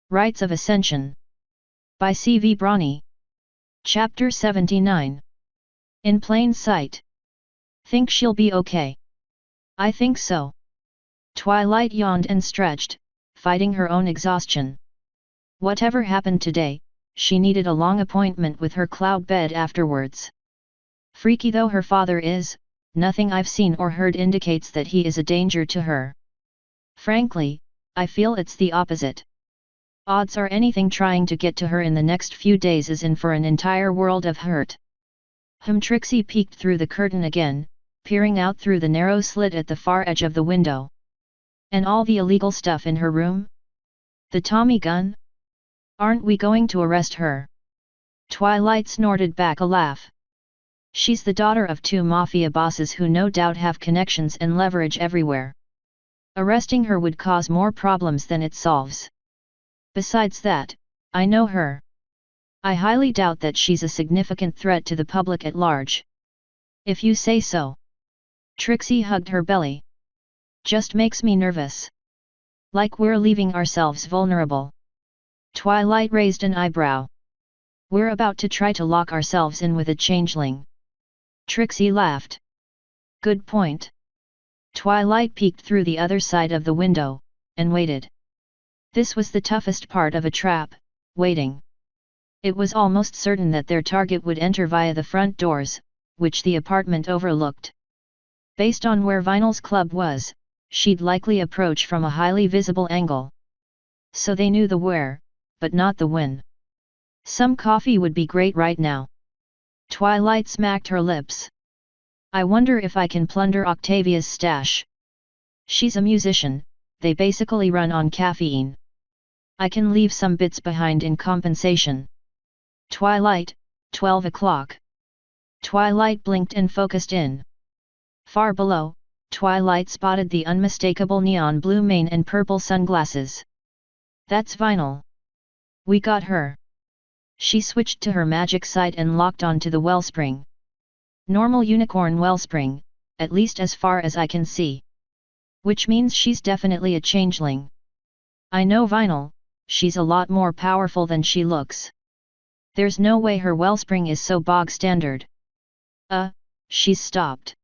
Rites of Ascension. By C.V. Brawny. Chapter 79. In plain sight. Think she'll be okay? I think so. Twilight yawned and stretched, fighting her own exhaustion. Whatever happened today, she needed a long appointment with her cloud bed afterwards. Freaky though her father is, nothing I've seen or heard indicates that he is a danger to her. Frankly, I feel it's the opposite. Odds are anything trying to get to her in the next few days is in for an entire world of hurt. Trixie peeked through the curtain again, peering out through the narrow slit at the far edge of the window. And all the illegal stuff in her room? The Tommy gun? Aren't we going to arrest her? Twilight snorted back a laugh. She's the daughter of two mafia bosses who no doubt have connections and leverage everywhere. Arresting her would cause more problems than it solves. Besides that, I know her. I highly doubt that she's a significant threat to the public at large. If you say so. Trixie hugged her belly. Just makes me nervous. Like we're leaving ourselves vulnerable. Twilight raised an eyebrow. We're about to try to lock ourselves in with a changeling. Trixie laughed. Good point. Twilight peeked through the other side of the window, and waited. This was the toughest part of a trap, waiting. It was almost certain that their target would enter via the front doors, which the apartment overlooked. Based on where Vinyl's club was, she'd likely approach from a highly visible angle. So they knew the where, but not the when. Some coffee would be great right now. Twilight smacked her lips. I wonder if I can plunder Octavia's stash. She's a musician, they basically run on caffeine. I can leave some bits behind in compensation. Twilight, 12 o'clock. Twilight blinked and focused in. Far below, Twilight spotted the unmistakable neon blue mane and purple sunglasses. That's Vinyl. We got her. She switched to her magic sight and locked onto the wellspring. Normal unicorn wellspring, at least as far as I can see. Which means she's definitely a changeling. I know Vinyl, she's a lot more powerful than she looks. There's no way her wellspring is so bog standard. She's stopped.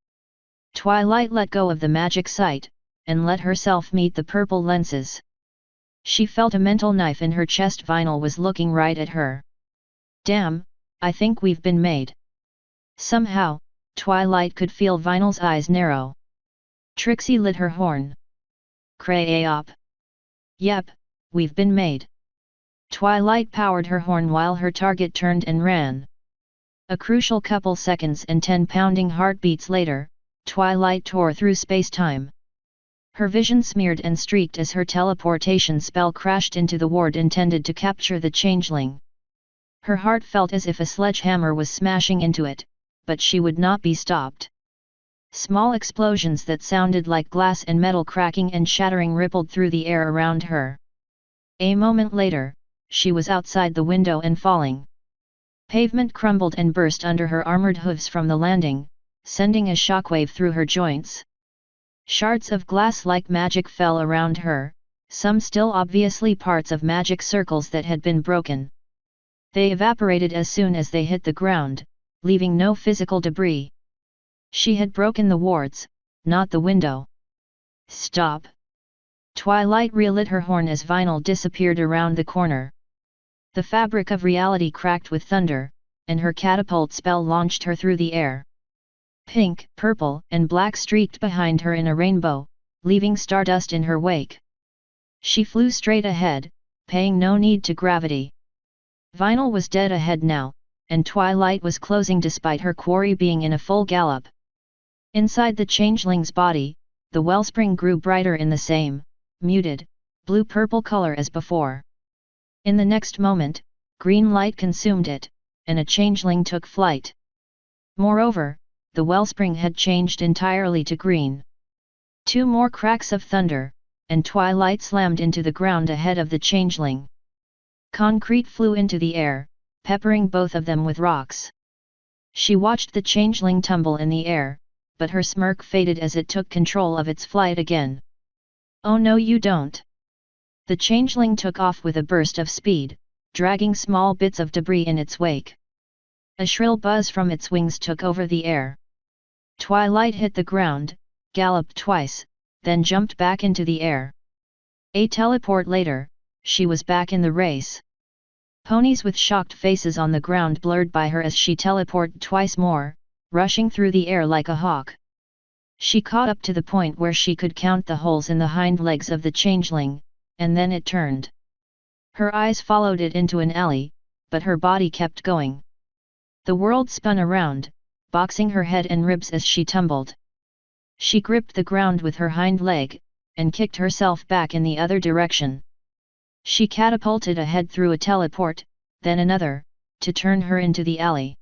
Twilight let go of the magic sight, and let herself meet the purple lenses. She felt a mental knife in her chest. Vinyl was looking right at her. Damn, I think we've been made. Somehow, Twilight could feel Vinyl's eyes narrow. Trixie lit her horn. Cray-op. Yep, we've been made. Twilight powered her horn while her target turned and ran. A crucial couple seconds and 10 pounding heartbeats later, Twilight tore through space-time. Her vision smeared and streaked as her teleportation spell crashed into the ward intended to capture the changeling. Her heart felt as if a sledgehammer was smashing into it, but she would not be stopped. Small explosions that sounded like glass and metal cracking and shattering rippled through the air around her. A moment later, she was outside the window and falling. Pavement crumbled and burst under her armored hooves from the landing, sending a shockwave through her joints. Shards of glass like magic fell around her, some still obviously parts of magic circles that had been broken. They evaporated as soon as they hit the ground, leaving no physical debris. She had broken the wards, not the window. Stop! Twilight relit her horn as Vinyl disappeared around the corner. The fabric of reality cracked with thunder, and her catapult spell launched her through the air. Pink, purple, and black streaked behind her in a rainbow, leaving stardust in her wake. She flew straight ahead, paying no heed to gravity. Vinyl was dead ahead now, and Twilight was closing despite her quarry being in a full gallop. Inside the changeling's body, the wellspring grew brighter in the same, muted, blue-purple color as before. In the next moment, green light consumed it, and a changeling took flight. Moreover, the wellspring had changed entirely to green. 2 more cracks of thunder, and Twilight slammed into the ground ahead of the changeling. Concrete flew into the air, peppering both of them with rocks. She watched the changeling tumble in the air, but her smirk faded as it took control of its flight again. Oh no, you don't. The changeling took off with a burst of speed, dragging small bits of debris in its wake. A shrill buzz from its wings took over the air. Twilight hit the ground, galloped twice, then jumped back into the air. A teleport later, she was back in the race. Ponies with shocked faces on the ground blurred by her as she teleported twice more, rushing through the air like a hawk. She caught up to the point where she could count the holes in the hind legs of the changeling, and then it turned. Her eyes followed it into an alley, but her body kept going. The world spun around, boxing her head and ribs as she tumbled. She gripped the ground with her hind leg, and kicked herself back in the other direction. She catapulted ahead through a teleport, then another, to turn her into the alley.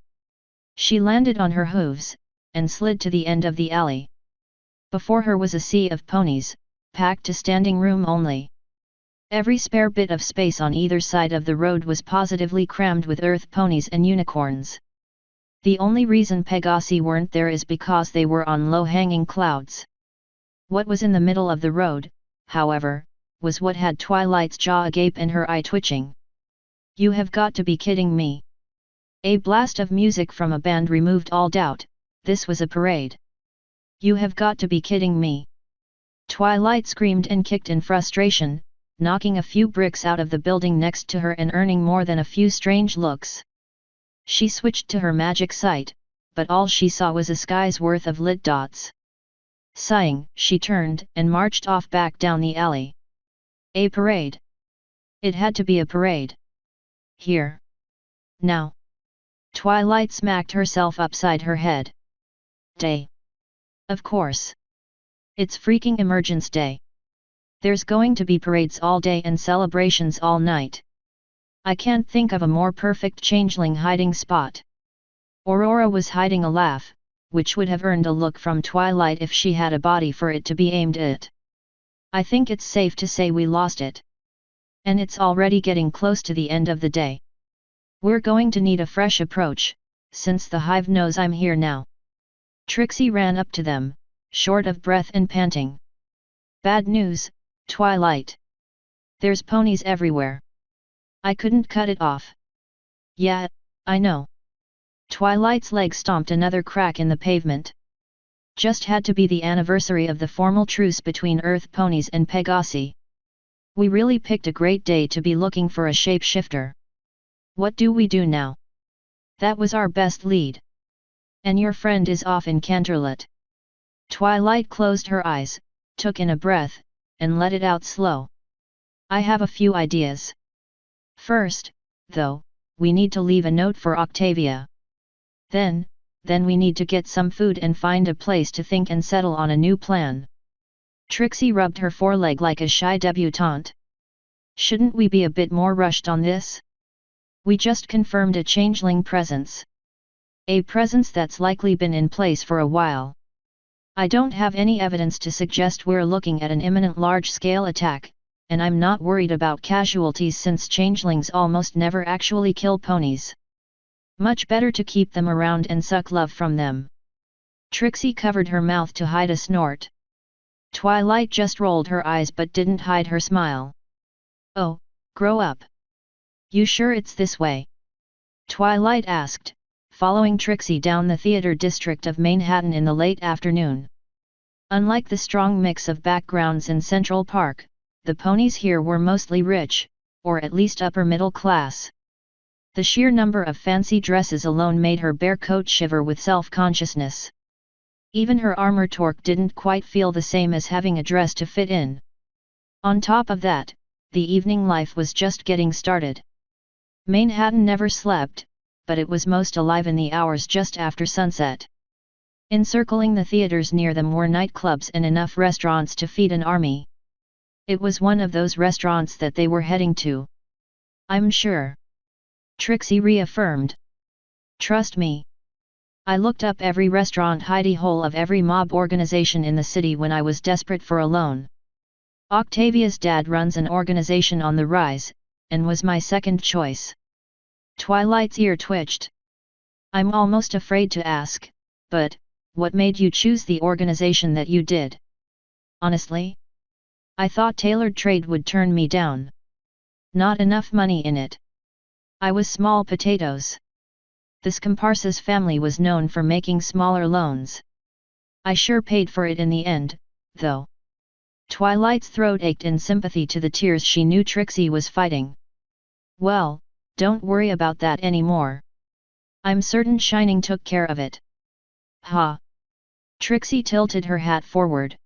She landed on her hooves, and slid to the end of the alley. Before her was a sea of ponies, packed to standing room only. Every spare bit of space on either side of the road was positively crammed with earth ponies and unicorns. The only reason Pegasi weren't there is because they were on low-hanging clouds. What was in the middle of the road, however, was what had Twilight's jaw agape and her eye twitching. You have got to be kidding me. A blast of music from a band removed all doubt, this was a parade. You have got to be kidding me. Twilight screamed and kicked in frustration, knocking a few bricks out of the building next to her and earning more than a few strange looks. She switched to her magic sight, but all she saw was a sky's worth of lit dots. Sighing, she turned and marched off back down the alley. A parade. It had to be a parade. Here. Now. Twilight smacked herself upside her head. Day. Of course. It's freaking Emergence Day. There's going to be parades all day and celebrations all night. I can't think of a more perfect changeling hiding spot. Aurora was hiding a laugh, which would have earned a look from Twilight if she had a body for it to be aimed at. I think it's safe to say we lost it. And it's already getting close to the end of the day. We're going to need a fresh approach, since the hive knows I'm here now. Trixie ran up to them, short of breath and panting. Bad news, Twilight. There's ponies everywhere. I couldn't cut it off. Yeah, I know. Twilight's leg stomped another crack in the pavement. Just had to be the anniversary of the formal truce between Earth ponies and Pegasi. We really picked a great day to be looking for a shapeshifter. What do we do now? That was our best lead. And your friend is off in Canterlot. Twilight closed her eyes, took in a breath, and let it out slow. I have a few ideas. First, though, we need to leave a note for Octavia. Then we need to get some food and find a place to think and settle on a new plan. Trixie rubbed her foreleg like a shy debutante. Shouldn't we be a bit more rushed on this? We just confirmed a changeling presence. A presence that's likely been in place for a while. I don't have any evidence to suggest we're looking at an imminent large-scale attack, and I'm not worried about casualties since changelings almost never actually kill ponies. Much better to keep them around and suck love from them. Trixie covered her mouth to hide a snort. Twilight just rolled her eyes but didn't hide her smile. Oh, grow up. You sure it's this way? Twilight asked, following Trixie down the theater district of Manhattan in the late afternoon. Unlike the strong mix of backgrounds in Central Park, the ponies here were mostly rich, or at least upper middle class. The sheer number of fancy dresses alone made her bare coat shiver with self-consciousness. Even her armor torque didn't quite feel the same as having a dress to fit in. On top of that, the evening life was just getting started. Manhattan never slept, but it was most alive in the hours just after sunset. Encircling the theaters near them were nightclubs and enough restaurants to feed an army. It was one of those restaurants that they were heading to. I'm sure. Trixie reaffirmed. Trust me. I looked up every restaurant hidey-hole of every mob organization in the city when I was desperate for a loan. Octavia's dad runs an organization on the rise, and was my second choice. Twilight's ear twitched. I'm almost afraid to ask, but, what made you choose the organization that you did? Honestly? I thought tailored trade would turn me down. Not enough money in it. I was small potatoes. This compars's family was known for making smaller loans. I sure paid for it in the end, though. Twilight's throat ached in sympathy to the tears she knew Trixie was fighting. Well, don't worry about that anymore. I'm certain Shining took care of it. Ha! Trixie tilted her hat forward.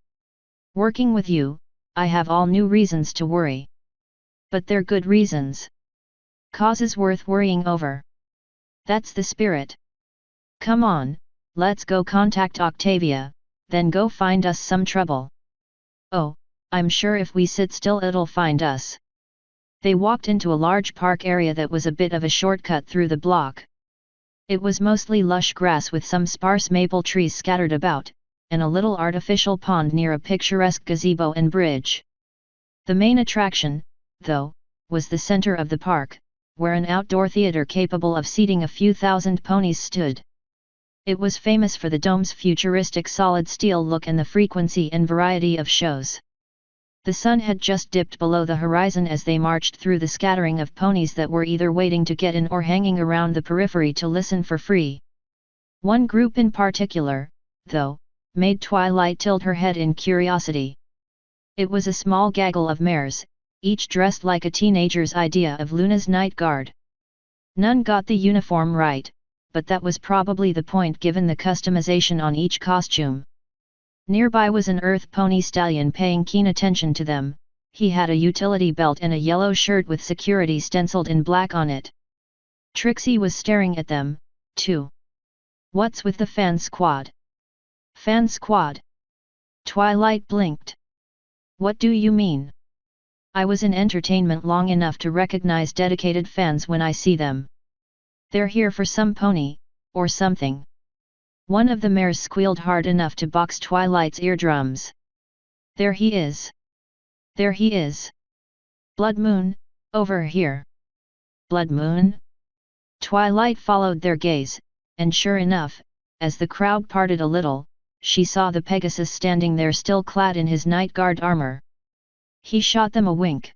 Working with you, I have all new reasons to worry. But they're good reasons. Causes worth worrying over. That's the spirit. Come on, let's go contact Octavia, then go find us some trouble. Oh, I'm sure if we sit still it'll find us. They walked into a large park area that was a bit of a shortcut through the block. It was mostly lush grass with some sparse maple trees scattered about, and a little artificial pond near a picturesque gazebo and bridge. The main attraction, though, was the center of the park, where an outdoor theater capable of seating a few thousand ponies stood. It was famous for the dome's futuristic solid steel look and the frequency and variety of shows. The sun had just dipped below the horizon as they marched through the scattering of ponies that were either waiting to get in or hanging around the periphery to listen for free. One group in particular, though, made Twilight tilt her head in curiosity. It was a small gaggle of mares, each dressed like a teenager's idea of Luna's night guard. None got the uniform right, but that was probably the point given the customization on each costume. Nearby was an earth pony stallion paying keen attention to them. He had a utility belt and a yellow shirt with security stenciled in black on it. Trixie was staring at them, too. What's with the fan squad? Fan squad? Twilight blinked. What do you mean? I was in entertainment long enough to recognize dedicated fans when I see them. They're here for some pony, or something. One of the mares squealed hard enough to box Twilight's eardrums. There he is. There he is. Blood Moon, over here. Blood Moon? Twilight followed their gaze, and sure enough, as the crowd parted a little, she saw the Pegasus standing there still clad in his night guard armor. He shot them a wink.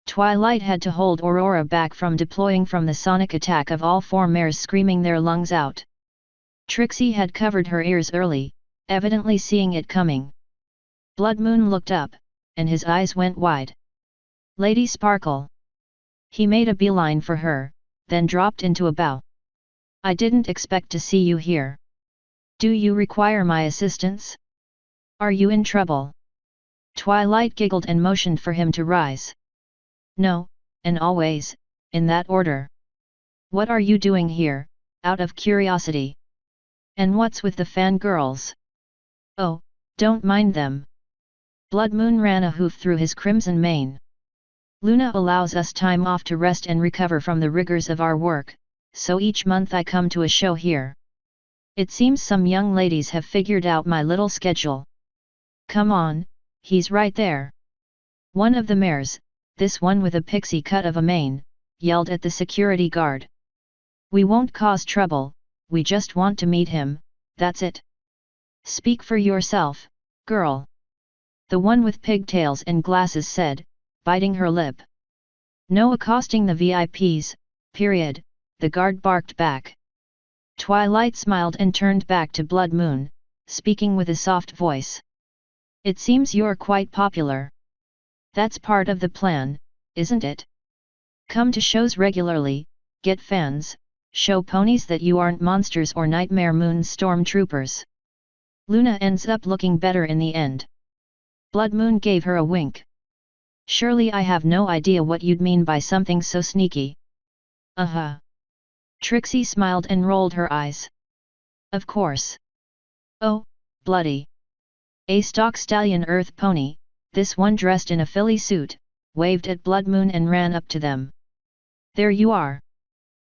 Twilight had to hold Aurora back from deploying from the sonic attack of all four mares screaming their lungs out. Trixie had covered her ears early, evidently seeing it coming. Blood Moon looked up, and his eyes went wide. Lady Sparkle. He made a beeline for her, then dropped into a bow. I didn't expect to see you here. Do you require my assistance? Are you in trouble? Twilight giggled and motioned for him to rise. No, and always, in that order. What are you doing here, out of curiosity? And what's with the fangirls? Oh, don't mind them. Blood Moon ran a hoof through his crimson mane. Luna allows us time off to rest and recover from the rigors of our work, so each month I come to a show here. It seems some young ladies have figured out my little schedule. Come on, he's right there. One of the mares, this one with a pixie cut of a mane, yelled at the security guard. We won't cause trouble, we just want to meet him, that's it. Speak for yourself, girl. The one with pigtails and glasses said, biting her lip. No accosting the VIPs, period, the guard barked back. Twilight smiled and turned back to Blood Moon, speaking with a soft voice. It seems you're quite popular. That's part of the plan, isn't it? Come to shows regularly, get fans, show ponies that you aren't monsters or Nightmare Moon stormtroopers. Luna ends up looking better in the end. Blood Moon gave her a wink. Surely I have no idea what you'd mean by something so sneaky. Trixie smiled and rolled her eyes. Of course. Oh, bloody. A stock stallion earth pony, this one dressed in a filly suit, waved at Blood Moon and ran up to them. There you are.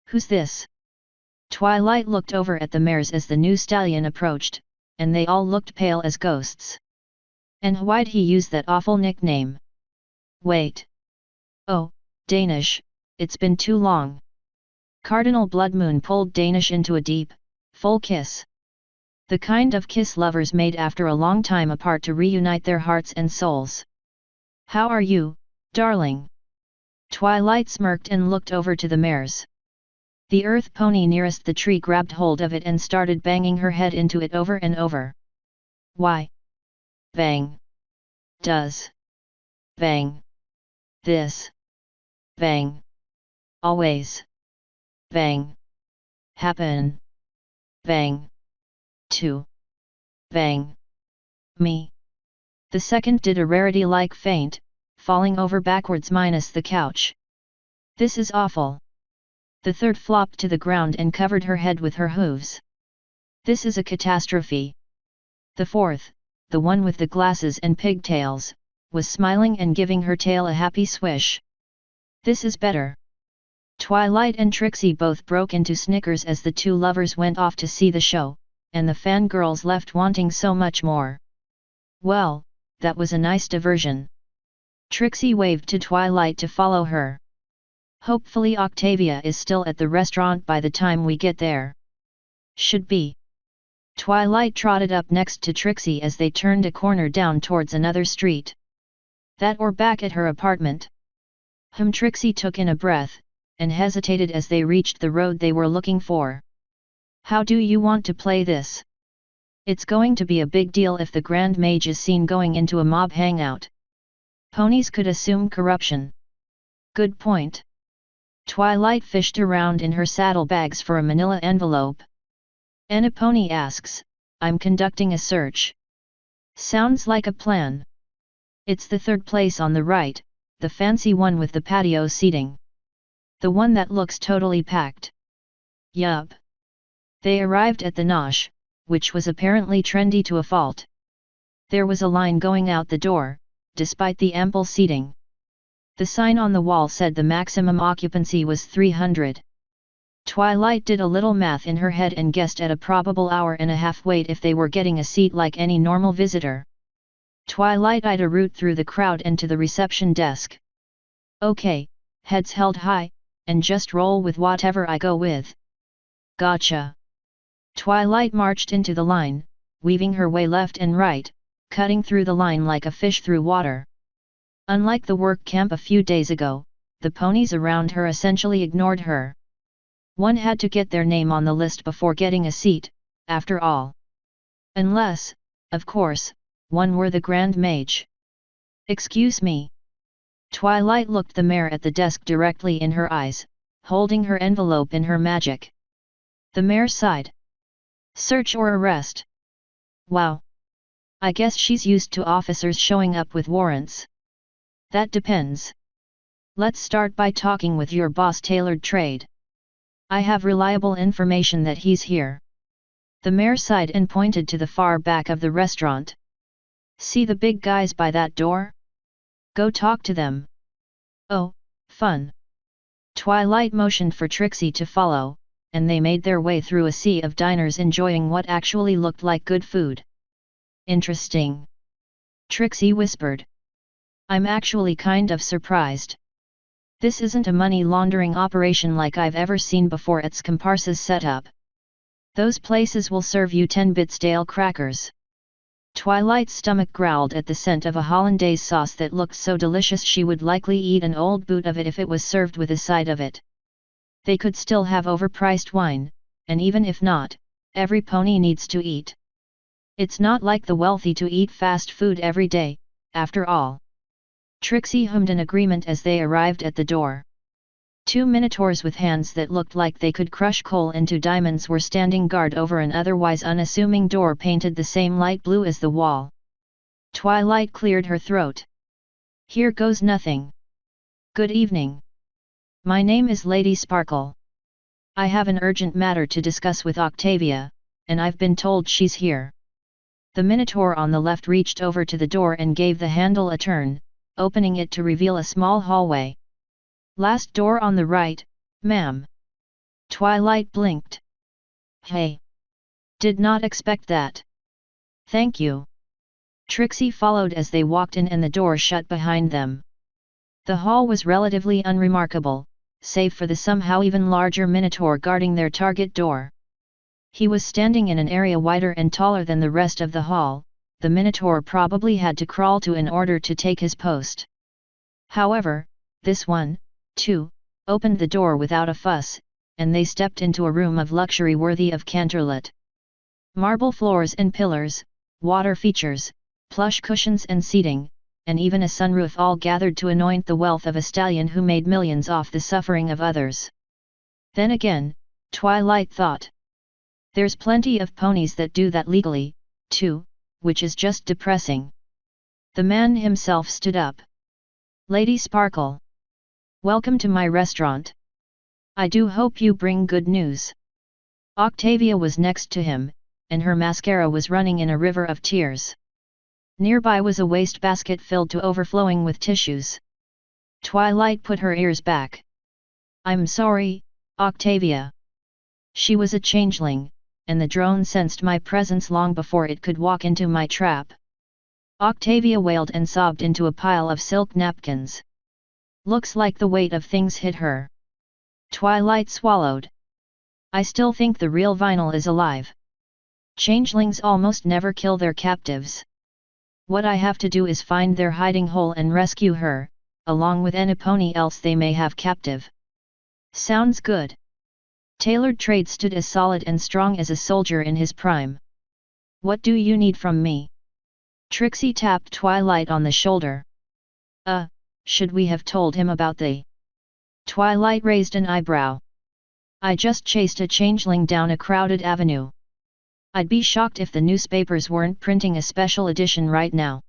Who's this? Twilight looked over at the mares as the new stallion approached, and they all looked pale as ghosts. And why'd he use that awful nickname? Wait. Oh, Danish, it's been too long. Cardinal Blood Moon pulled Danish into a deep, full kiss. The kind of kiss lovers made after a long time apart to reunite their hearts and souls. How are you, darling? Twilight smirked and looked over to the mares. The earth pony nearest the tree grabbed hold of it and started banging her head into it over and over. Why? Bang. Does. Bang. This. Bang. Always. Bang. Happen. Bang. To. Bang. Me. The second did a rarity-like feint, falling over backwards minus the couch. This is awful. The third flopped to the ground and covered her head with her hooves. This is a catastrophe. The fourth, the one with the glasses and pigtails, was smiling and giving her tail a happy swish. This is better. Twilight and Trixie both broke into snickers as the two lovers went off to see the show, and the fangirls left wanting so much more. Well, that was a nice diversion. Trixie waved to Twilight to follow her. Hopefully Octavia is still at the restaurant by the time we get there. Should be. Twilight trotted up next to Trixie as they turned a corner down towards another street. That or back at her apartment. Trixie took in a breath, and hesitated as they reached the road they were looking for. How do you want to play this? It's going to be a big deal if the Grand Mage is seen going into a mob hangout. Ponies could assume corruption. Good point. Twilight fished around in her saddlebags for a manila envelope. And a pony asks, I'm conducting a search. Sounds like a plan. It's the third place on the right, the fancy one with the patio seating. The one that looks totally packed. Yup. They arrived at the Nosh, which was apparently trendy to a fault. There was a line going out the door, despite the ample seating. The sign on the wall said the maximum occupancy was 300. Twilight did a little math in her head and guessed at a probable hour-and-a-half wait if they were getting a seat like any normal visitor. Twilight eyed a route through the crowd and to the reception desk. Okay, heads held high, and just roll with whatever I go with. Gotcha. Twilight marched into the line, weaving her way left and right, cutting through the line like a fish through water. Unlike the work camp a few days ago, the ponies around her essentially ignored her. One had to get their name on the list before getting a seat, after all. Unless, of course, one were the Grand Mage. Excuse me. Twilight looked the mare at the desk directly in her eyes, holding her envelope in her magic. The mare sighed. Search or arrest? Wow. I guess she's used to officers showing up with warrants. That depends. Let's start by talking with your boss Tailored Trade. I have reliable information that he's here. The mare sighed and pointed to the far back of the restaurant. See the big guys by that door? Go talk to them. Oh, fun. Twilight motioned for Trixie to follow, and they made their way through a sea of diners enjoying what actually looked like good food. Interesting. Trixie whispered. I'm actually kind of surprised. This isn't a money laundering operation like I've ever seen before at Scomparsa's setup. Those places will serve you 10-bit stale crackers. Twilight's stomach growled at the scent of a hollandaise sauce that looked so delicious she would likely eat an old boot of it if it was served with a side of it. They could still have overpriced wine, and even if not, every pony needs to eat. It's not like the wealthy to eat fast food every day, after all. Trixie hummed an agreement as they arrived at the door. Two minotaurs with hands that looked like they could crush coal into diamonds were standing guard over an otherwise unassuming door painted the same light blue as the wall. Twilight cleared her throat. Here goes nothing. Good evening. My name is Lady Sparkle. I have an urgent matter to discuss with Octavia, and I've been told she's here. The minotaur on the left reached over to the door and gave the handle a turn, opening it to reveal a small hallway. Last door on the right, ma'am. Twilight blinked. Hey. Did not expect that. Thank you. Trixie followed as they walked in and the door shut behind them. The hall was relatively unremarkable, save for the somehow even larger minotaur guarding their target door. He was standing in an area wider and taller than the rest of the hall. The minotaur probably had to crawl to in order to take his post. However, this one, too, opened the door without a fuss, and they stepped into a room of luxury worthy of Canterlot. Marble floors and pillars, water features, plush cushions and seating, and even a sunroof all gathered to anoint the wealth of a stallion who made millions off the suffering of others. Then again, Twilight thought. There's plenty of ponies that do that legally, too, which is just depressing. The man himself stood up. Lady Sparkle. Welcome to my restaurant. I do hope you bring good news. Octavia was next to him, and her mascara was running in a river of tears. Nearby was a wastebasket filled to overflowing with tissues. Twilight put her ears back. I'm sorry, Octavia. She was a changeling, and the drone sensed my presence long before it could walk into my trap. Octavia wailed and sobbed into a pile of silk napkins. Looks like the weight of things hit her. Twilight swallowed. I still think the real Vinyl is alive. Changelings almost never kill their captives. What I have to do is find their hiding hole and rescue her, along with any pony else they may have captive. Sounds good. Tailored Trade stood as solid and strong as a soldier in his prime. What do you need from me? Trixie tapped Twilight on the shoulder. Should we have told him about the... Twilight raised an eyebrow. I just chased a changeling down a crowded avenue. I'd be shocked if the newspapers weren't printing a special edition right now.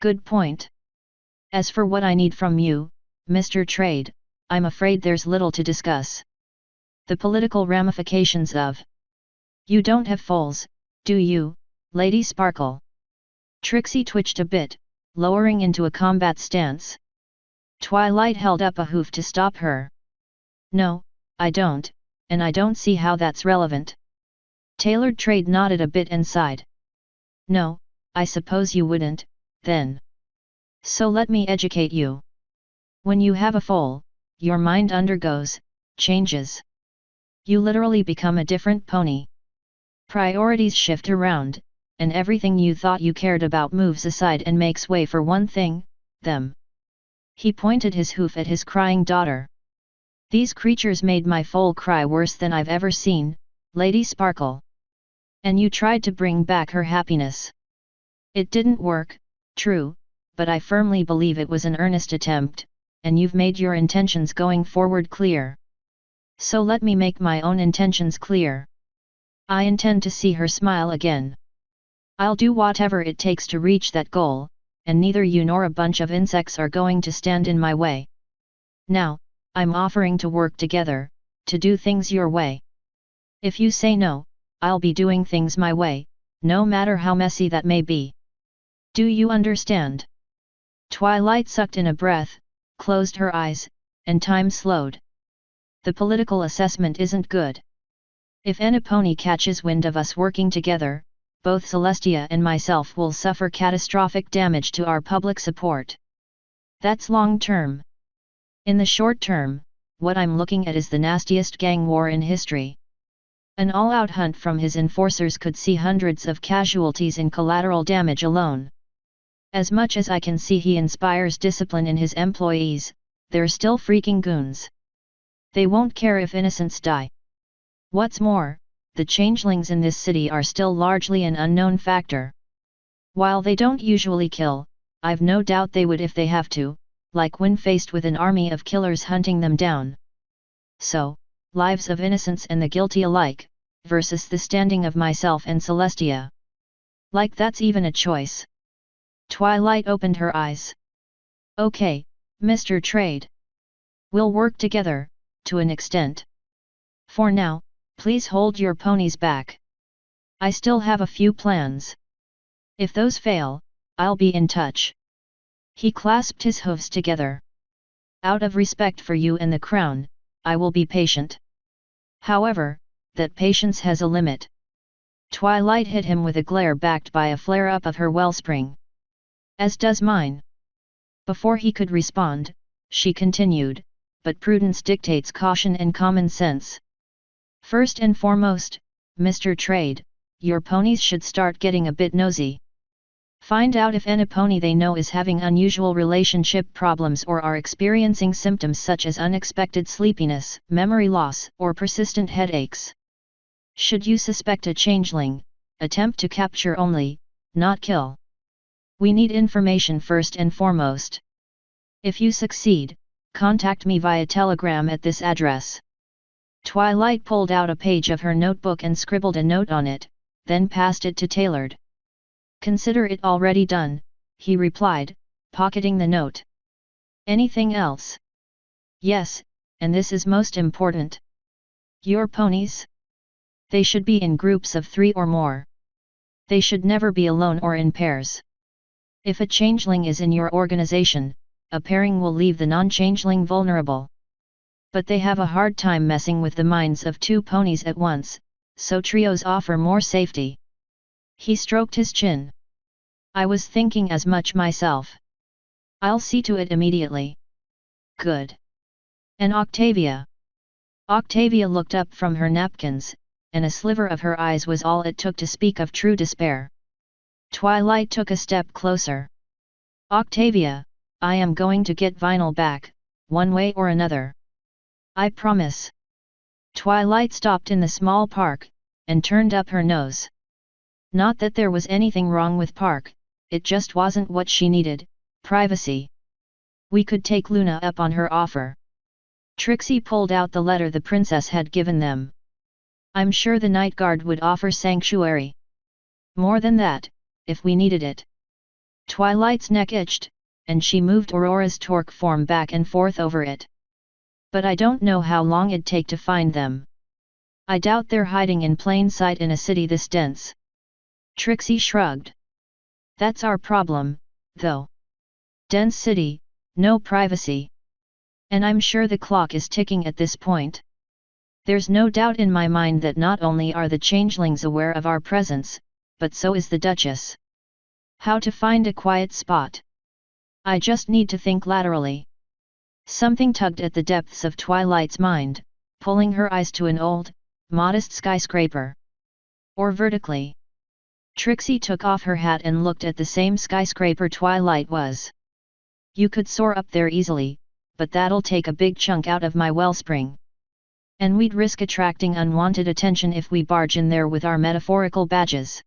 Good point. As for what I need from you, Mr. Trade, I'm afraid there's little to discuss. The political ramifications of... You don't have foals, do you, Lady Sparkle? Trixie twitched a bit, lowering into a combat stance. Twilight held up a hoof to stop her. No, I don't, and I don't see how that's relevant. Tailored Trade nodded a bit and sighed. No, I suppose you wouldn't, then. So let me educate you. When you have a foal, your mind undergoes changes. You literally become a different pony. Priorities shift around, and everything you thought you cared about moves aside and makes way for one thing, them. He pointed his hoof at his crying daughter. These creatures made my foal cry worse than I've ever seen, Lady Sparkle. And you tried to bring back her happiness. It didn't work, true, but I firmly believe it was an earnest attempt, and you've made your intentions going forward clear. So let me make my own intentions clear. I intend to see her smile again. I'll do whatever it takes to reach that goal, and neither you nor a bunch of insects are going to stand in my way. Now, I'm offering to work together, to do things your way. If you say no, I'll be doing things my way, no matter how messy that may be. Do you understand? Twilight sucked in a breath, closed her eyes, and time slowed. The political assessment isn't good. If any pony catches wind of us working together, both Celestia and myself will suffer catastrophic damage to our public support. That's long term. In the short term, what I'm looking at is the nastiest gang war in history. An all-out hunt from his enforcers could see hundreds of casualties in collateral damage alone. As much as I can see he inspires discipline in his employees, they're still freaking goons. They won't care if innocents die. What's more, the changelings in this city are still largely an unknown factor. While they don't usually kill, I've no doubt they would if they have to, like when faced with an army of killers hunting them down. So, lives of innocents and the guilty alike, versus the standing of myself and Celestia. Like that's even a choice. Twilight opened her eyes. Okay, Mr. Trade. We'll work together, to an extent. For now, please hold your ponies back. I still have a few plans. If those fail, I'll be in touch. He clasped his hooves together. Out of respect for you and the crown, I will be patient. However, that patience has a limit. Twilight hit him with a glare backed by a flare-up of her wellspring. As does mine. Before he could respond, she continued, but prudence dictates caution and common sense. First and foremost, Mr. Trade, your ponies should start getting a bit nosy. Find out if any pony they know is having unusual relationship problems or are experiencing symptoms such as unexpected sleepiness, memory loss, or persistent headaches. Should you suspect a changeling, attempt to capture only, not kill. We need information first and foremost. If you succeed, contact me via telegram at this address. Twilight pulled out a page of her notebook and scribbled a note on it, then passed it to Tailored. Consider it already done, he replied, pocketing the note. Anything else? Yes, and this is most important. Your ponies? They should be in groups of 3 or more. They should never be alone or in pairs. If a changeling is in your organization, a pairing will leave the non-changeling vulnerable. But they have a hard time messing with the minds of 2 ponies at once, so trios offer more safety. He stroked his chin. I was thinking as much myself. I'll see to it immediately. Good. And Octavia? Octavia looked up from her napkins, and a sliver of her eyes was all it took to speak of true despair. Twilight took a step closer. Octavia, I am going to get Vinyl back, one way or another. I promise. Twilight stopped in the small park, and turned up her nose. Not that there was anything wrong with Park, it just wasn't what she needed, privacy. We could take Luna up on her offer. Trixie pulled out the letter the princess had given them. I'm sure the night guard would offer sanctuary. More than that, if we needed it. Twilight's neck itched, and she moved Aurora's torque form back and forth over it. But I don't know how long it'd take to find them. I doubt they're hiding in plain sight in a city this dense. Trixie shrugged. That's our problem, though. Dense city, no privacy. And I'm sure the clock is ticking at this point. There's no doubt in my mind that not only are the changelings aware of our presence, but so is the Duchess. How to find a quiet spot? I just need to think laterally. Something tugged at the depths of Twilight's mind, pulling her eyes to an old, modest skyscraper. Or vertically. Trixie took off her hat and looked at the same skyscraper Twilight was. You could soar up there easily, but that'll take a big chunk out of my wellspring. And we'd risk attracting unwanted attention if we barge in there with our metaphorical badges.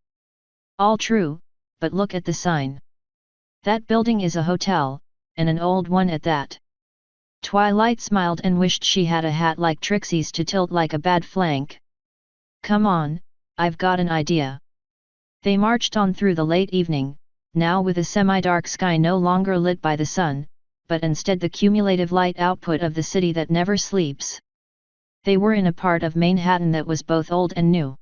All true, but look at the sign. That building is a hotel, and an old one at that. Twilight smiled and wished she had a hat like Trixie's to tilt like a bad flank. Come on, I've got an idea. They marched on through the late evening, now with a semi-dark sky no longer lit by the sun, but instead the cumulative light output of the city that never sleeps. They were in a part of Manhattan that was both old and new.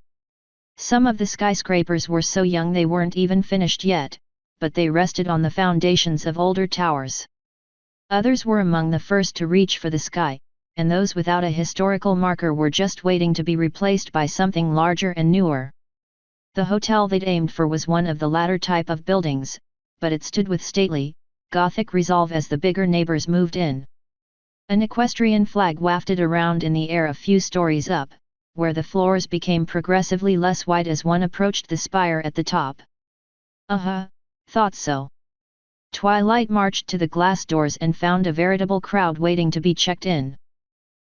Some of the skyscrapers were so young they weren't even finished yet, but they rested on the foundations of older towers. Others were among the first to reach for the sky, and those without a historical marker were just waiting to be replaced by something larger and newer. The hotel they'd aimed for was one of the latter type of buildings, but it stood with stately, Gothic resolve as the bigger neighbors moved in. An equestrian flag wafted around in the air a few stories up, where the floors became progressively less wide as one approached the spire at the top. Thought so. Twilight marched to the glass doors and found a veritable crowd waiting to be checked in.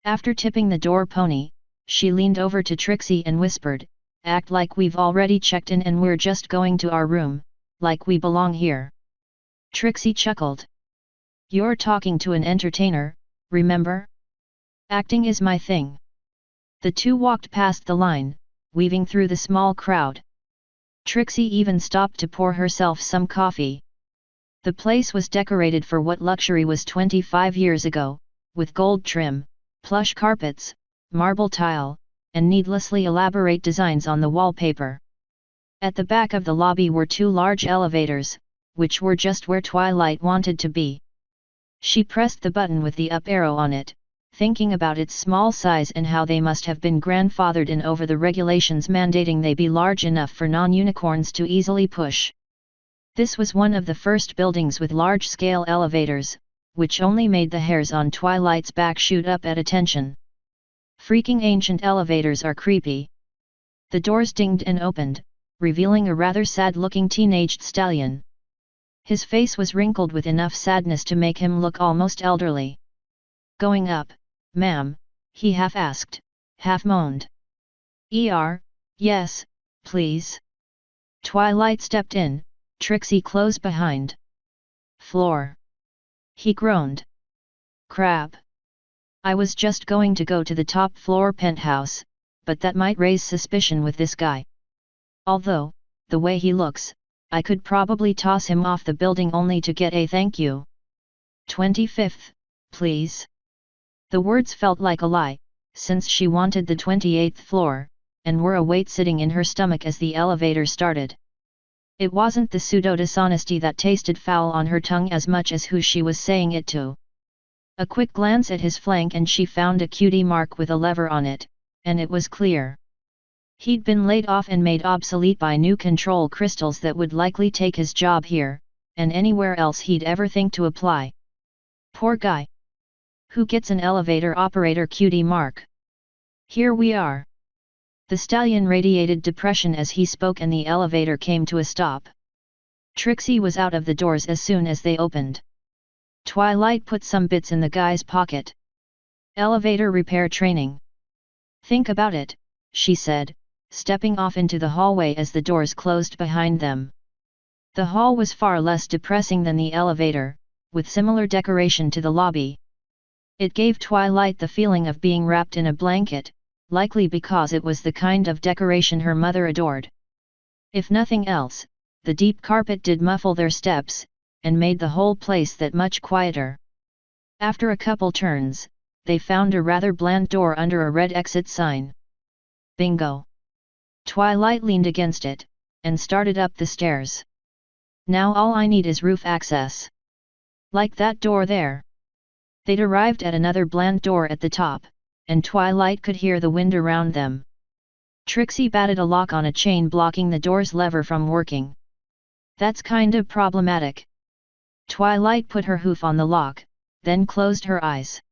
After tipping the door pony, she leaned over to Trixie and whispered, "Act like we've already checked in and we're just going to our room, like we belong here." Trixie chuckled. "You're talking to an entertainer, remember? Acting is my thing." The two walked past the line, weaving through the small crowd. Trixie even stopped to pour herself some coffee. The place was decorated for what luxury was 25 years ago, with gold trim, plush carpets, marble tile, and needlessly elaborate designs on the wallpaper. At the back of the lobby were two large elevators, which were just where Twilight wanted to be. She pressed the button with the up arrow on it, thinking about its small size and how they must have been grandfathered in over the regulations mandating they be large enough for non-unicorns to easily push. This was one of the first buildings with large-scale elevators, which only made the hairs on Twilight's back shoot up at attention. Freaking ancient elevators are creepy. The doors dinged and opened, revealing a rather sad-looking teenaged stallion. His face was wrinkled with enough sadness to make him look almost elderly. Going up, ma'am, he half asked, half moaned. Yes, please. Twilight stepped in, Trixie close behind. Floor. He groaned. Crap. I was just going to go to the top floor penthouse, but that might raise suspicion with this guy. Although, the way he looks, I could probably toss him off the building only to get a thank you. 25th, please. The words felt like a lie, since she wanted the 28th floor, and were a weight sitting in her stomach as the elevator started. It wasn't the pseudo-dishonesty that tasted foul on her tongue as much as who she was saying it to. A quick glance at his flank and she found a cutie mark with a lever on it, and it was clear. He'd been laid off and made obsolete by new control crystals that would likely take his job here, and anywhere else he'd ever think to apply. Poor guy. Who gets an elevator operator cutie mark? Here we are. The stallion radiated depression as he spoke and the elevator came to a stop. Trixie was out of the doors as soon as they opened. Twilight put some bits in the guy's pocket. Elevator repair training. Think about it, she said, stepping off into the hallway as the doors closed behind them. The hall was far less depressing than the elevator, with similar decoration to the lobby. It gave Twilight the feeling of being wrapped in a blanket, likely because it was the kind of decoration her mother adored. If nothing else, the deep carpet did muffle their steps, and made the whole place that much quieter. After a couple turns, they found a rather bland door under a red exit sign. Bingo! Twilight leaned against it, and started up the stairs. Now all I need is roof access. Like that door there. They'd arrived at another bland door at the top, and Twilight could hear the wind around them. Trixie batted a lock on a chain blocking the door's lever from working. That's kinda problematic. Twilight put her hoof on the lock, then closed her eyes.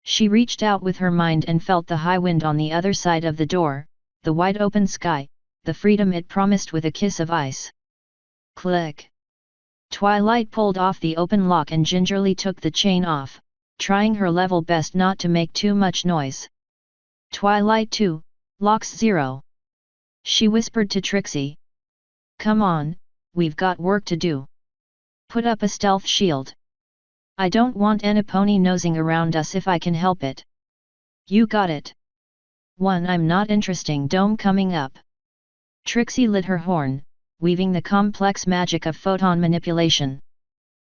She reached out with her mind and felt the high wind on the other side of the door, the wide open sky, the freedom it promised with a kiss of ice. Click! Twilight pulled off the open lock and gingerly took the chain off, trying her level best not to make too much noise. Twilight 2, locks 0. She whispered to Trixie. Come on, we've got work to do. Put up a stealth shield. I don't want any pony nosing around us if I can help it. You got it. 1. I'm not interesting dome coming up. Trixie lit her horn, weaving the complex magic of photon manipulation.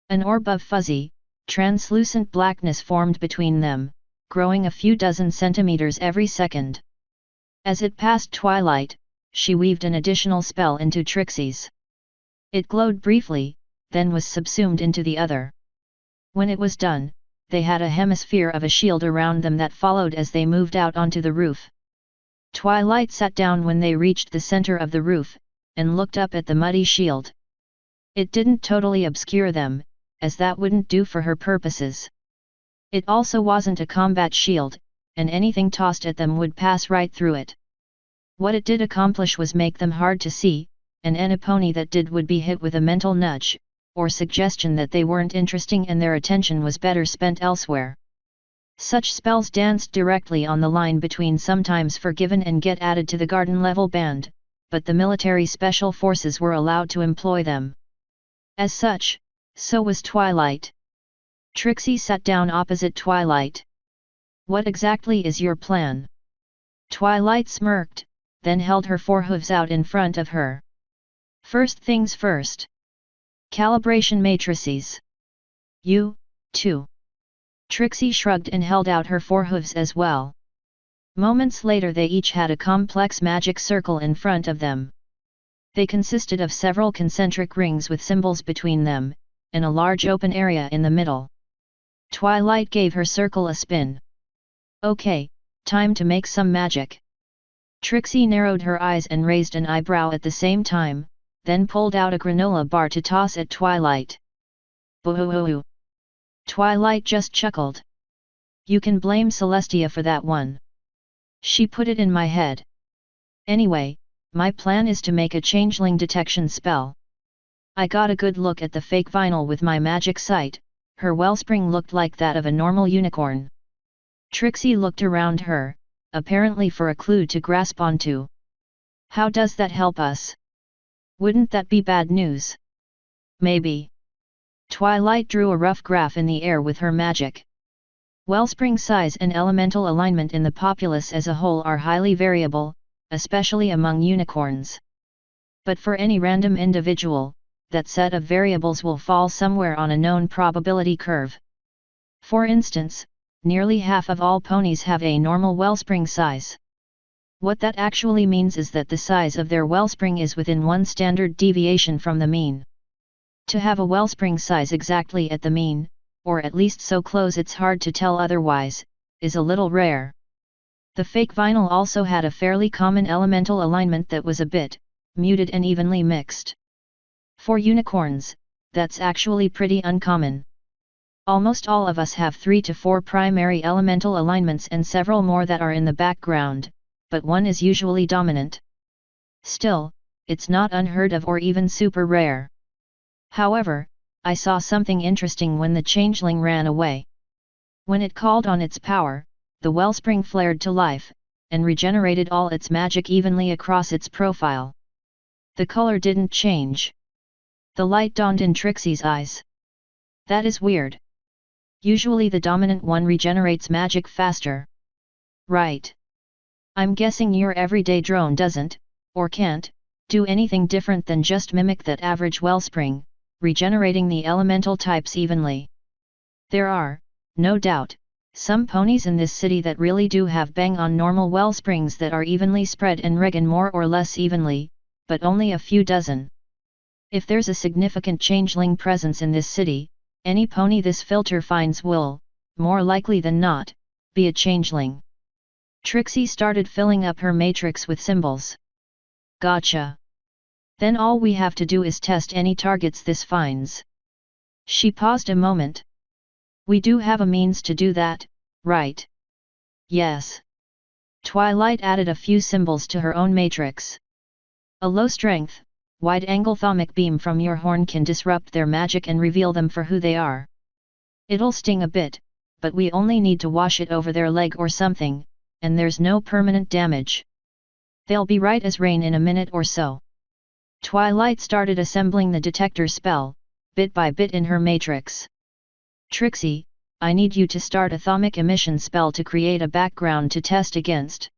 An orb of fuzzy, translucent blackness formed between them, growing a few dozen centimeters every second. As it passed Twilight, she weaved an additional spell into Trixie's. It glowed briefly, then was subsumed into the other. When it was done, they had a hemisphere of a shield around them that followed as they moved out onto the roof. Twilight sat down when they reached the center of the roof, and looked up at the muddy shield. It didn't totally obscure them, as that wouldn't do for her purposes. It also wasn't a combat shield, and anything tossed at them would pass right through it. What it did accomplish was make them hard to see, and any pony that did would be hit with a mental nudge, or suggestion that they weren't interesting and their attention was better spent elsewhere. Such spells danced directly on the line between sometimes forgiven and get added to the garden-level band, but the military special forces were allowed to employ them. As such, so was Twilight. Trixie sat down opposite Twilight. What exactly is your plan? Twilight smirked, then held her forehooves out in front of her. First things first. Calibration matrices. You, too. Trixie shrugged and held out her forehooves as well. Moments later they each had a complex magic circle in front of them. They consisted of several concentric rings with symbols between them, and a large open area in the middle. Twilight gave her circle a spin. Okay, time to make some magic. Trixie narrowed her eyes and raised an eyebrow at the same time, then pulled out a granola bar to toss at Twilight. Boo-hoo-hoo. Twilight just chuckled. You can blame Celestia for that one. She put it in my head. Anyway, my plan is to make a changeling detection spell. I got a good look at the fake vinyl with my magic sight. Her wellspring looked like that of a normal unicorn. Trixie looked around her, apparently for a clue to grasp onto. How does that help us? Wouldn't that be bad news? Maybe. Twilight drew a rough graph in the air with her magic. Wellspring size and elemental alignment in the populace as a whole are highly variable, especially among unicorns. But for any random individual, that set of variables will fall somewhere on a known probability curve. For instance, nearly half of all ponies have a normal wellspring size. What that actually means is that the size of their wellspring is within one standard deviation from the mean. To have a wellspring size exactly at the mean, or at least so close it's hard to tell otherwise, is a little rare. The fake vinyl also had a fairly common elemental alignment that was a bit muted and evenly mixed. For unicorns, that's actually pretty uncommon. Almost all of us have 3 to 4 primary elemental alignments and several more that are in the background, but one is usually dominant. Still, it's not unheard of or even super rare. However, I saw something interesting when the changeling ran away. When it called on its power, the wellspring flared to life, and regenerated all its magic evenly across its profile. The color didn't change. The light dawned in Trixie's eyes. That is weird. Usually the dominant one regenerates magic faster. Right. I'm guessing your everyday drone doesn't, or can't, do anything different than just mimic that average wellspring, regenerating the elemental types evenly. There are, no doubt, some ponies in this city that really do have bang-on normal wellsprings that are evenly spread and regen more or less evenly, but only a few dozen. If there's a significant changeling presence in this city, any pony this filter finds will, more likely than not, be a changeling. Trixie started filling up her matrix with symbols. Gotcha. Then all we have to do is test any targets this finds. She paused a moment. We do have a means to do that, right? Yes. Twilight added a few symbols to her own matrix. A low-strength, wide-angle thaumic beam from your horn can disrupt their magic and reveal them for who they are. It'll sting a bit, but we only need to wash it over their leg or something, and there's no permanent damage. They'll be right as rain in a minute or so. Twilight started assembling the detector spell, bit by bit in her matrix. Trixie, I need you to start a thaumic emission spell to create a background to test against.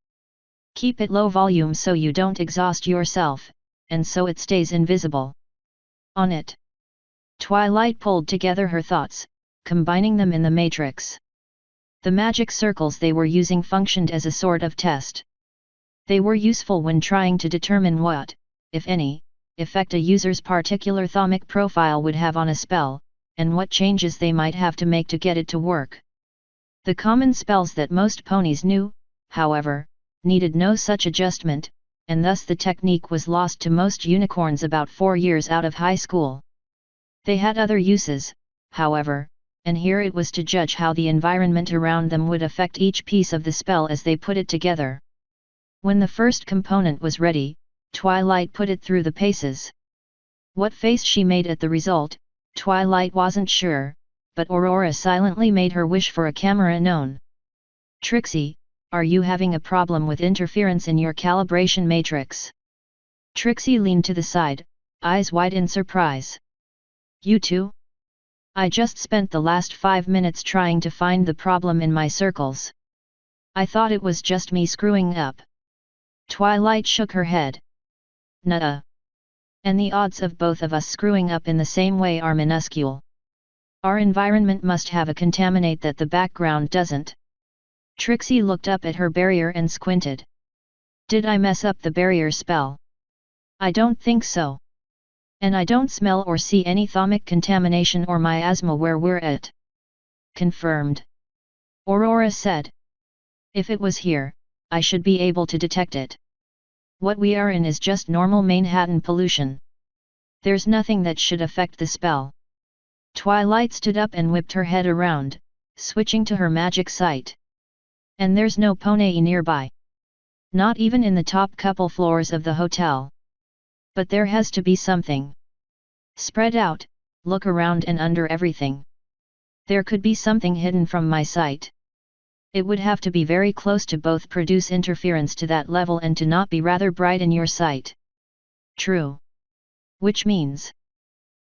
Keep it low volume so you don't exhaust yourself, and so it stays invisible. On it. Twilight pulled together her thoughts, combining them in the matrix. The magic circles they were using functioned as a sort of test. They were useful when trying to determine what, if any, effect a user's particular thaumic profile would have on a spell, and what changes they might have to make to get it to work. The common spells that most ponies knew, however, needed no such adjustment, and thus the technique was lost to most unicorns about 4 years out of high school. They had other uses, however, and here it was to judge how the environment around them would affect each piece of the spell as they put it together. When the first component was ready, Twilight put it through the paces. What face she made at the result, Twilight wasn't sure, but Aurora silently made her wish for a camera known. Trixie, are you having a problem with interference in your calibration matrix? Trixie leaned to the side, eyes wide in surprise. You too? I just spent the last 5 minutes trying to find the problem in my circles. I thought it was just me screwing up. Twilight shook her head. Nuh-uh. And the odds of both of us screwing up in the same way are minuscule. Our environment must have a contaminate that the background doesn't. Trixie looked up at her barrier and squinted. Did I mess up the barrier spell? I don't think so. And I don't smell or see any thaumic contamination or miasma where we're at. Confirmed. Aurora said. If it was here, I should be able to detect it. What we are in is just normal Manhattan pollution. There's nothing that should affect the spell. Twilight stood up and whipped her head around, switching to her magic sight. And there's no pony nearby. Not even in the top couple floors of the hotel. But there has to be something. Spread out, look around and under everything. There could be something hidden from my sight. It would have to be very close to both produce interference to that level and to not be rather bright in your sight. True. Which means...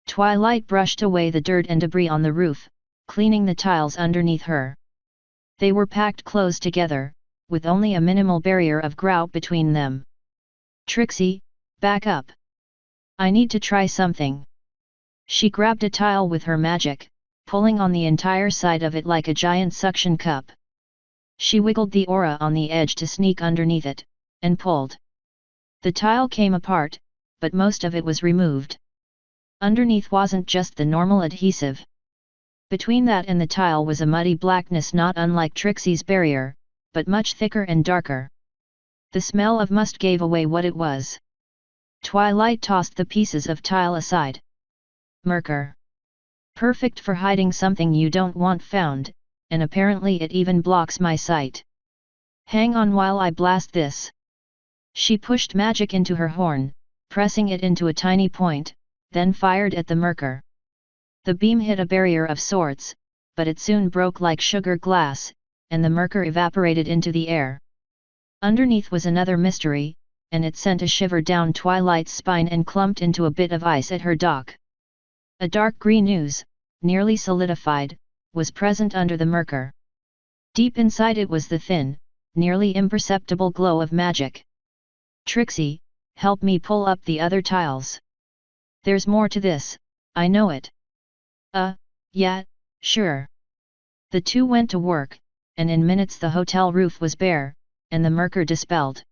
Twilight brushed away the dirt and debris on the roof, cleaning the tiles underneath her. They were packed close together, with only a minimal barrier of grout between them. Trixie, back up. I need to try something. She grabbed a tile with her magic, pulling on the entire side of it like a giant suction cup. She wiggled the aura on the edge to sneak underneath it, and pulled. The tile came apart, but most of it was removed. Underneath wasn't just the normal adhesive. Between that and the tile was a muddy blackness not unlike Trixie's barrier, but much thicker and darker. The smell of must gave away what it was. Twilight tossed the pieces of tile aside. Merker. Perfect for hiding something you don't want found, and apparently it even blocks my sight. Hang on while I blast this. She pushed magic into her horn, pressing it into a tiny point, then fired at the merker. The beam hit a barrier of sorts, but it soon broke like sugar glass, and the merker evaporated into the air. Underneath was another mystery, and it sent a shiver down Twilight's spine and clumped into a bit of ice at her dock. A dark green ooze, nearly solidified, was present under the merker. Deep inside it was the thin, nearly imperceptible glow of magic. Trixie, help me pull up the other tiles. There's more to this, I know it. Yeah, sure. The two went to work, and in minutes the hotel roof was bare, and the merker dispelled.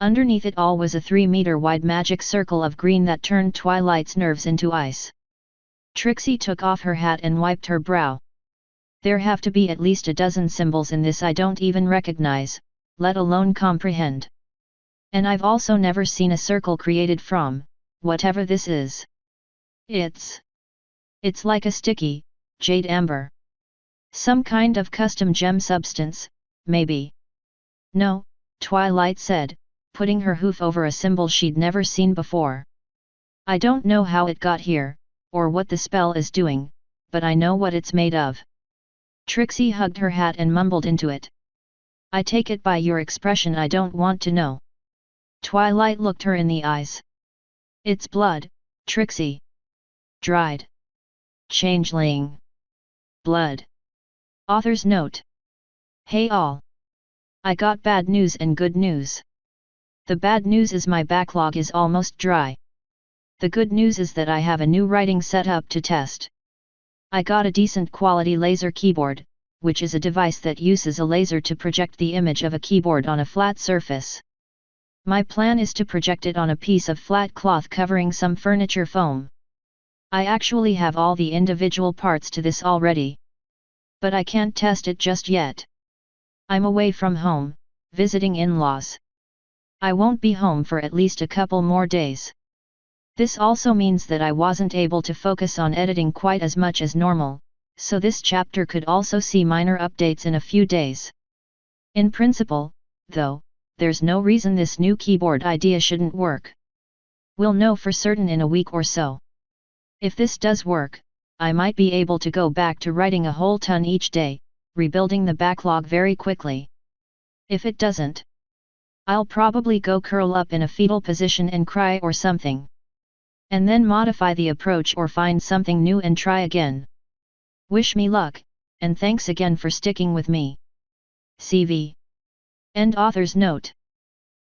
Underneath it all was a 3-meter-wide magic circle of green that turned Twilight's nerves into ice. Trixie took off her hat and wiped her brow. There have to be at least a dozen symbols in this I don't even recognize, let alone comprehend. And I've also never seen a circle created from, whatever this is. It's like a sticky, jade amber. Some kind of custom gem substance, maybe. No, Twilight said, putting her hoof over a symbol she'd never seen before. I don't know how it got here, or what the spell is doing, but I know what it's made of. Trixie hugged her hat and mumbled into it. I take it by your expression I don't want to know. Twilight looked her in the eyes. It's blood, Trixie. Dried. Changeling. Blood. Author's note. Hey all. I got bad news and good news. The bad news is my backlog is almost dry. The good news is that I have a new writing setup to test. I got a decent quality laser keyboard, which is a device that uses a laser to project the image of a keyboard on a flat surface. My plan is to project it on a piece of flat cloth covering some furniture foam. I actually have all the individual parts to this already. But I can't test it just yet. I'm away from home, visiting in-laws. I won't be home for at least a couple more days. This also means that I wasn't able to focus on editing quite as much as normal, so this chapter could also see minor updates in a few days. In principle, though, there's no reason this new keyboard idea shouldn't work. We'll know for certain in a week or so. If this does work, I might be able to go back to writing a whole ton each day, rebuilding the backlog very quickly. If it doesn't, I'll probably go curl up in a fetal position and cry or something. And then modify the approach or find something new and try again. Wish me luck, and thanks again for sticking with me. CV. End author's note.